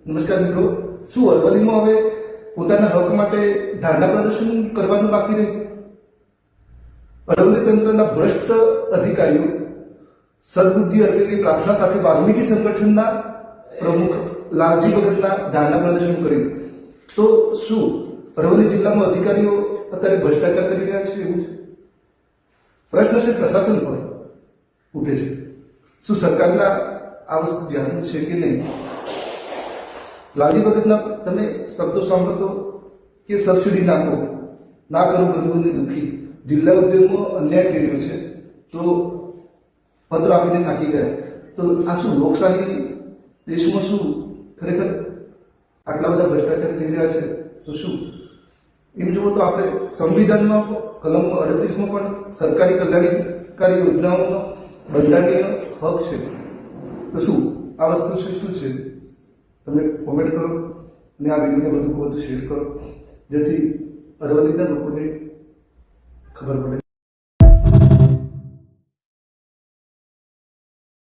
નમસ્કાર મિત્રો, શું અરવલ્લીમાં હવે પોતાના હક માટે ધારણા પ્રદર્શન કરવાનું બાકી રહ્યું? અરવલ્લી તંત્રના ભ્રષ્ટ અધિકારીઓ સદબુદ્ધિ અર્પેલી પ્રાર્થના સાથે વાલ્મીકી સંગઠનના પ્રમુખ લાલજી ભગતના ધારણા પ્રદર્શન કર્યું. તો શું અરવલ્લી જિલ્લામાં અધિકારીઓ અત્યારે ભ્રષ્ટાચાર કરી રહ્યા છે? એવું છે. પ્રશ્ન છે પ્રશાસન પર ઉઠે છે. શું સરકારના આ વસ્તુ ધ્યાન છે કે નહીં? લાલજી ભગતના તમે શબ્દો સાંભળતો કે સબસિડી નાખો, ના કરો ગરીબોને દુઃખી, જિલ્લા ઉદ્યોગમાં અન્યાય થઈ રહ્યો છે, તો પત્ર આપીને થાકી ગયા. તો આ શું લોકશાહી દેશમાં શું ખરેખર આટલા બધા ભ્રષ્ટાચાર થઈ રહ્યા છે? તો શું એમ જુઓ તો આપણે સંવિધાનમાં કલમ 38માં પણ સરકારી કલ્યાણકારી યોજનાઓનો બંધારણીય હક છે. તો શું આ વસ્તુ શું છે? તમે કોમેન્ટ કરો અને આ વિડીયોને વધુ શેર કરો, જેથી અરવલ્લીના લોકોને ખબર પડે.